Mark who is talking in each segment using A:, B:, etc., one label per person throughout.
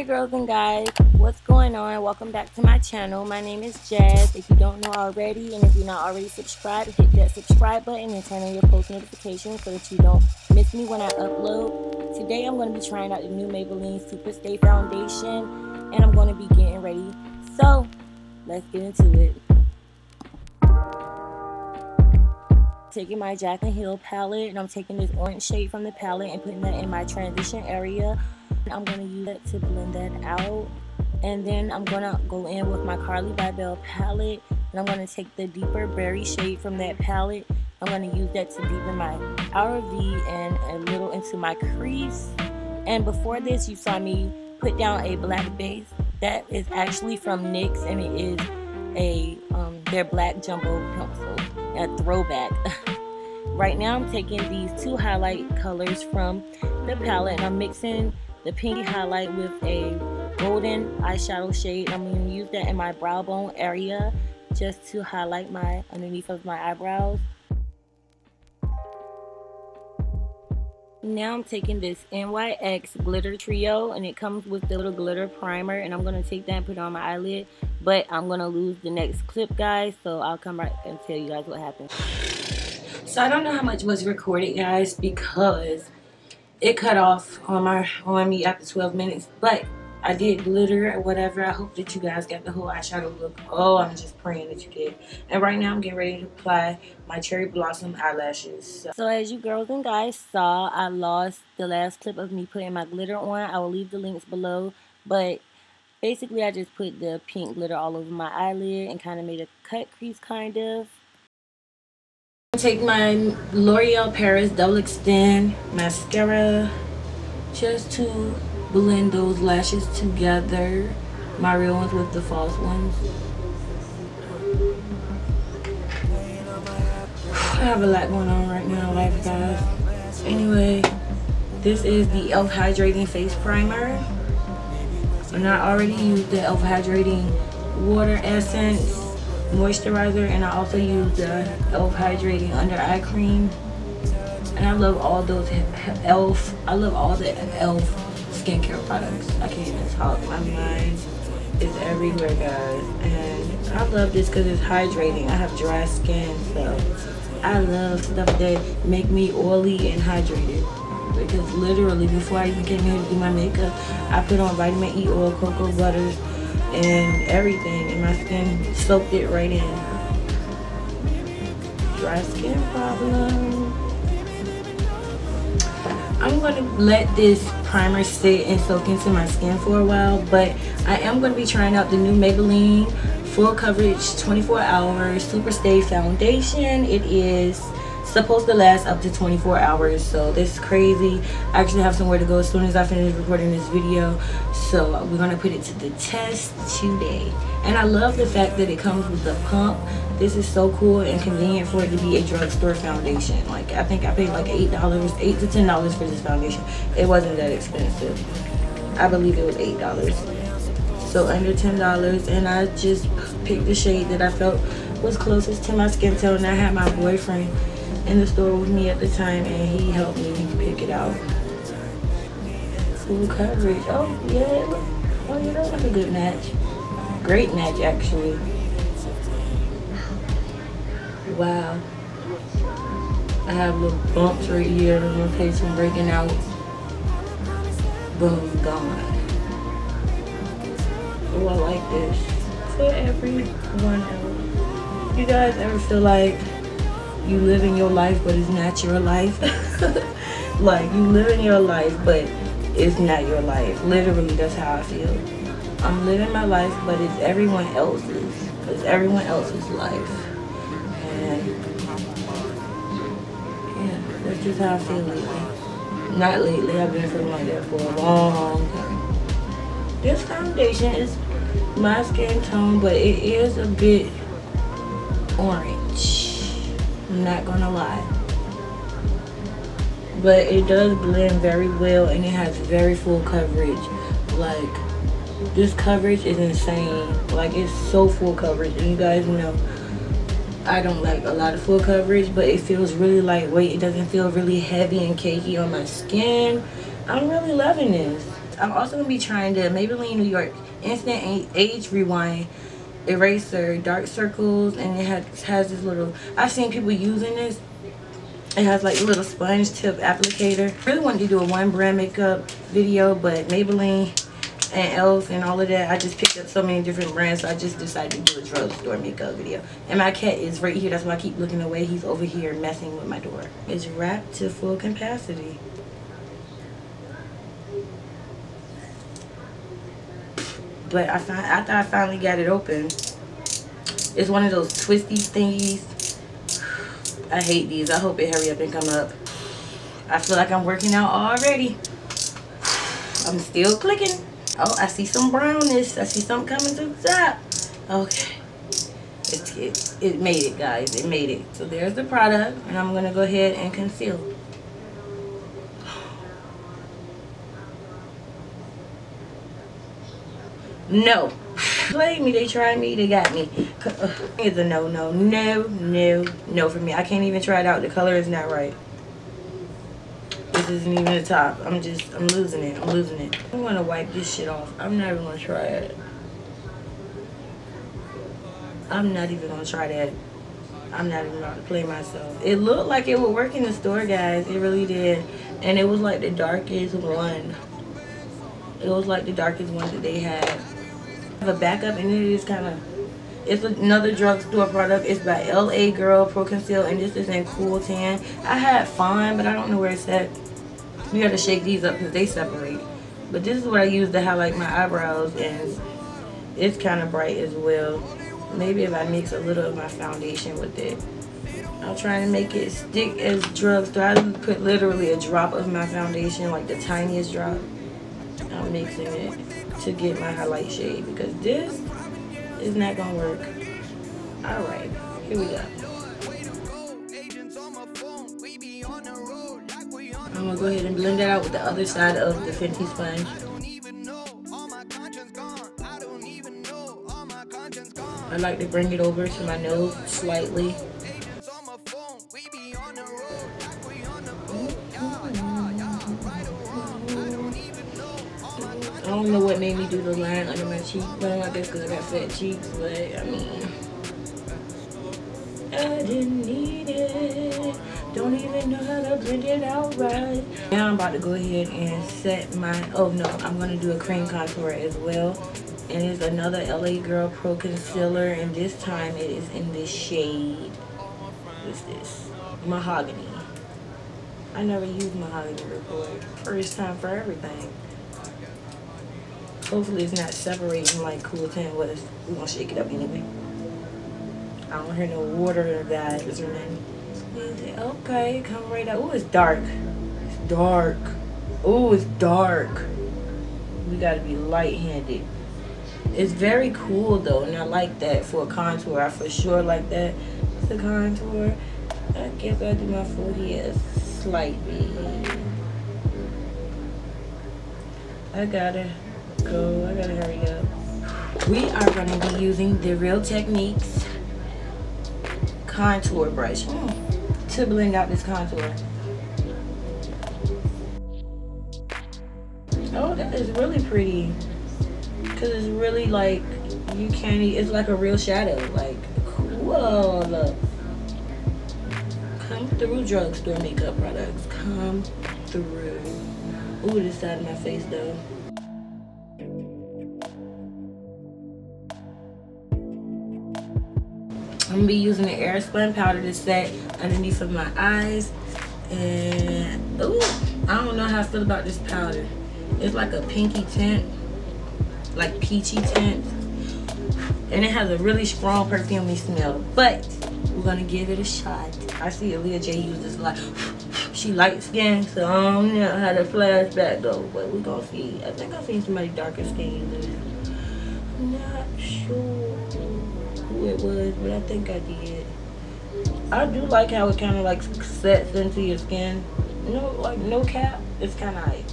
A: girls and guys, what's going on? Welcome back to my channel. My name is Jazz. If you don't know already, and if you're not already subscribed, hit that subscribe button and turn on your post notifications so that you don't miss me when I upload. Today I'm going to be trying out the new Maybelline Superstay foundation, and I'm going to be getting ready. So let's get into it. Taking my Jack and Hill palette, and I'm taking this orange shade from the palette and putting that in my transition area. I'm going to use it to blend that out, and then I'm going to go in with my Carly by Belle palette, and I'm going to take the deeper berry shade from that palette. I'm going to use that to deepen my outer V and a little into my crease. And before this, you saw me put down a black base that is actually from NYX, and it is a their black jumbo pencil, a throwback. Right now I'm taking these two highlight colors from the palette, and I'm mixing the pinky highlight with a golden eyeshadow shade. I'm going to use that in my brow bone area just to highlight my underneath of my eyebrows. Now I'm taking this NYX glitter trio, and it comes with the little glitter primer, and I'm going to take that and put it on my eyelid, but I'm going to lose the next clip, guys, so I'll come back and tell you guys what happened. So I don't know how much was recorded, guys, because it cut off on me after 12 minutes, but I did glitter or whatever. I hope that you guys got the whole eyeshadow look. Oh, I'm just praying that you did. And right now I'm getting ready to apply my Cherry Blossom eyelashes. So as you girls and guys saw, I lost the last clip of me putting my glitter on. I will leave the links below, but basically I just put the pink glitter all over my eyelid and kind of made a cut crease kind of. Take my L'Oreal Paris Double Extend mascara just to blend those lashes together, my real ones with the false ones. I have a lot going on right now in life, guys. Anyway, this is the e.l.f. Hydrating Face Primer, and I already used the e.l.f. Hydrating Water Essence moisturizer, and I also use the e.l.f. Hydrating Under Eye Cream. And I love all those e.l.f. I love all the e.l.f. skincare products. I can't even talk. My mind is everywhere, guys. And I love this because it's hydrating. I have dry skin, so I love stuff that make me oily and hydrated. Because literally, before I even came here to do my makeup, I put on vitamin E oil, cocoa butters, and everything, and my skin soaked it right in. Dry skin problem. I'm going to let this primer sit and soak into my skin for a while, but I am going to be trying out the new Maybelline Full Coverage 24 Hour Superstay Foundation. It is supposed to last up to 24 hours, so this is crazy. I actually have somewhere to go as soon as I finish recording this video, so we're going to put it to the test today. And I love the fact that it comes with a pump. This is so cool and convenient for it to be a drugstore foundation. Like, I think I paid like $8 to $10 for this foundation. It wasn't that expensive. I believe it was $8, so under $10. And I just picked the shade that I felt was closest to my skin tone, and I had my boyfriend in the store with me at the time, and he helped me pick it out. Full coverage. Oh yeah, oh yeah, that's like a good match. Great match, actually. Wow. I have little bumps right here in case I'm breaking out. Boom, gone. Oh, I like this. For everyone else. You guys ever feel like you living your life but it's not your life? Like, you living your life but it's not your life. Literally, that's how I feel. I'm living my life but it's everyone else's. It's everyone else's life. And yeah, that's just how I feel lately. Not lately, I've been feeling like that for a long time. This foundation is my skin tone, but it is a bit orange. I'm not gonna lie, but it does blend very well, and it has very full coverage. Like, this coverage is insane. Like, it's so full coverage, and you guys know I don't like a lot of full coverage, but it feels really lightweight. It doesn't feel really heavy and cakey on my skin. I'm really loving this. I'm also going to be trying the Maybelline New York Instant Age Rewind Eraser Dark Circles. And it has this little, I've seen people using this. It has like a little sponge tip applicator. I really wanted to do a one brand makeup video, but Maybelline and ELF and all of that, I just picked up so many different brands, so I just decided to do a drugstore makeup video. And my cat is right here, that's why I keep looking away. He's over here messing with my door. It's wrapped to full capacity. But after I finally got it open, it's one of those twisty thingies. I hate these. I hope it hurry up and come up. I feel like I'm working out already. I'm still clicking. Oh, I see some brownness. I see something coming to the top. Okay. It made it, guys. It made it. So there's the product. And I'm going to go ahead and conceal. No. Played me. They tried me. They got me. It's a no, no, no, no, no for me. I can't even try it out. The color is not right. This isn't even the top. I'm losing it. I'm losing it. I'm gonna wipe this shit off. I'm not even gonna try it. I'm not even gonna try that. I'm not even about to play myself. It looked like it would work in the store, guys. It really did. And it was like the darkest one. It was like the darkest one that they had. I have a backup, and it is kind of, it's another drugstore product. It's by LA Girl Pro Conceal, and this is in Cool Tan. I had fine, but I don't know where it's at. You gotta shake these up because they separate. But this is what I use to highlight my eyebrows, and it's kind of bright as well. Maybe if I mix a little of my foundation with it. I'm trying to make it stick as drugstore. I put literally a drop of my foundation, like the tiniest drop. I'm mixing it to get my highlight shade because this is not gonna work. Alright, here we go. I'm gonna go ahead and blend that out with the other side of the Fenty sponge. I like to bring it over to my nose slightly. I don't know what made me do the line under my cheekbone. I guess because I got fat cheeks, but I mean, I didn't need it. Don't even know how to blend it out right. Now I'm about to go ahead and set my, oh no, I'm going to do a cream contour as well. And it's another LA Girl Pro Concealer, and this time it is in this shade. What's this? Mahogany. I never used mahogany before. First time for everything. Hopefully it's not separating like Cool Tan was. We're gonna shake it up anyway. I don't hear no water, guys, or nothing. Okay, come right out. Oh, it's dark. It's dark. Oh, it's dark. We gotta be light-handed. It's very cool though, and I like that for a contour. I for sure like that. It's a contour. I guess I'll do my forehead slightly. I gotta go. I gotta hurry up. We are going to be using the Real Techniques contour brush to blend out this contour. Oh, that is really pretty. Because it's really like, you can't, it's like a real shadow. Like, whoa, look. Come through drugstore makeup products. Come through. Ooh, this side of my face though. I'm gonna be using the Airspun powder to set underneath of my eyes. And ooh, I don't know how I feel about this powder. It's like a pinky tint, like peachy tint, and it has a really strong perfumey smell. But we're gonna give it a shot. I see Aaliyah J use this a lot. She light skinned, so I don't know how to flashback though. But we're gonna see. I think I've seen somebody darker skin use it. I'm not sure who it was, but I think I did. I do like how it kind of like sets into your skin. No, like no cap. It's kind of like.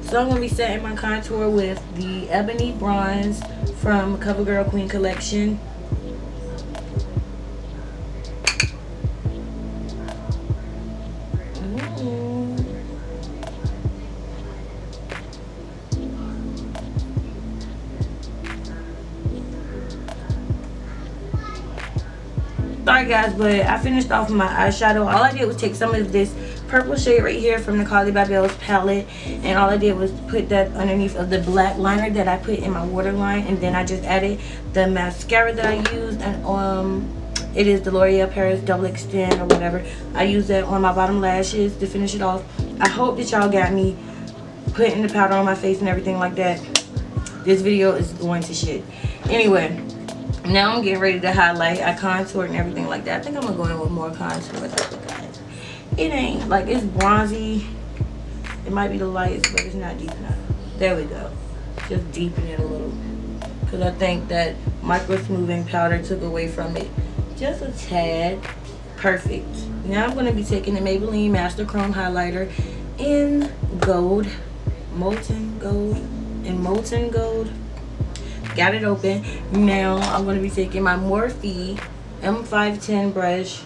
A: So I'm going to be setting my contour with the Ebony Bronze from CoverGirl Queen Collection. Sorry guys, but I finished off my eyeshadow. All I did was take some of this purple shade right here from the Carly by Belle's palette, and all I did was put that underneath of the black liner that I put in my waterline, and then I just added the mascara that I used, and it is the L'Oreal Paris Double Extend or whatever. I used that on my bottom lashes to finish it off. I hope that y'all got me putting the powder on my face and everything like that. This video is going to shit. Anyway, now I'm getting ready to highlight. I contoured and everything like that. I think I'm gonna go in with more contour. Guys, it ain't like it's bronzy. It might be the lights, but it's not deep enough. There we go. Just deepen it a little, because I think that micro smoothing powder took away from it just a tad. Perfect. Now I'm gonna be taking the Maybelline Master Chrome highlighter in gold, molten gold. Got it open. Now I'm going to be taking my Morphe M510 brush,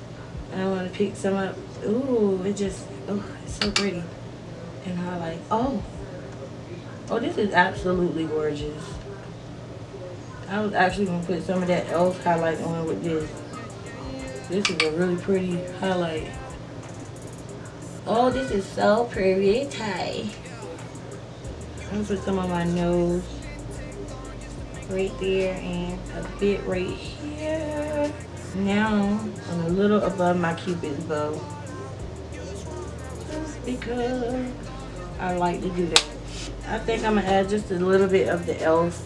A: and I want to pick some up. Ooh, it's so pretty. And highlight. Oh, this is absolutely gorgeous. I was actually going to put some of that e.l.f. highlight on with this. This is a really pretty highlight. Oh, this is so pretty. I'm going to put some on my nose. Right there and a bit right here. Now I'm a little above my Cupid's bow, just because I like to do that. I think I'm gonna add just a little bit of the e.l.f.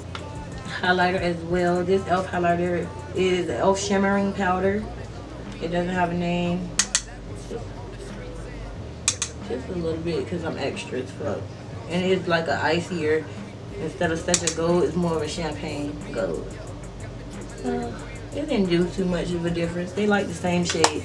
A: highlighter as well. This e.l.f. highlighter is the e.l.f. shimmering powder. It doesn't have a name. Just a little bit, because I'm extra as fuck, and it's like an icier. Instead of such a gold, it's more of a champagne gold. It didn't do too much of a difference. They like the same shade.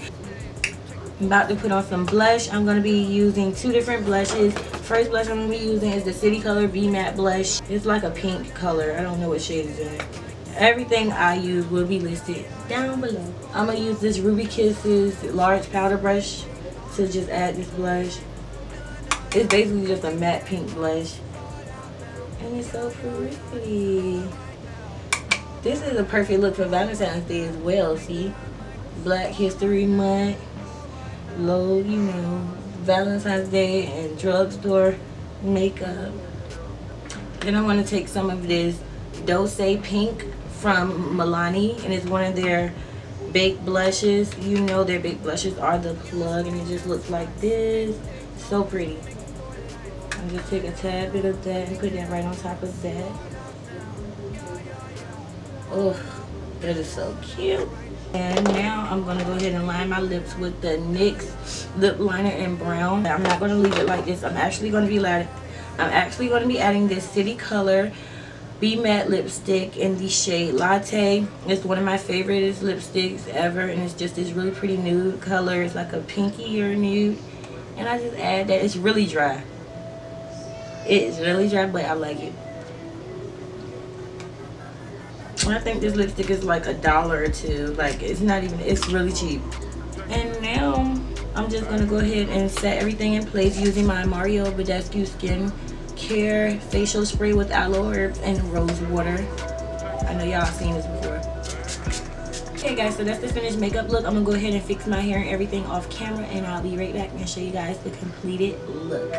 A: I'm about to put on some blush. I'm going to be using two different blushes. First blush I'm going to be using is the City Color V Matte Blush. It's like a pink color. I don't know what shade is in it. Everything I use will be listed down below. I'm going to use this Ruby Kisses large powder brush to just add this blush. It's basically just a matte pink blush. And it's so pretty. This is a perfect look for Valentine's Day as well. See, Black History Month, low, Valentine's Day and drugstore makeup. Then I want to take some of this Dose Pink from Milani, and it's one of their baked blushes. Their baked blushes are the plug, and it just looks like this. So pretty. I'll just take a tad bit of that and put that right on top of that. Oh, that is so cute. And now I'm going to go ahead and line my lips with the NYX lip liner in brown. I'm not going to leave it like this. I'm actually going to be adding this City Color B Matte lipstick in the shade Latte. It's one of my favorite lipsticks ever, and it's just this really pretty nude color. It's like a pinkier nude, and I just add that. It's really dry. It's really dry, but I like it. I think this lipstick is like $1 or $2. Like, it's really cheap. And now I'm just gonna go ahead and set everything in place using my Mario Badescu Skin Care facial spray with aloe herbs and rose water. I know y'all seen this before. Okay guys, so that's the finished makeup look. I'm gonna go ahead and fix my hair and everything off camera, and I'll be right back and show you guys the completed look.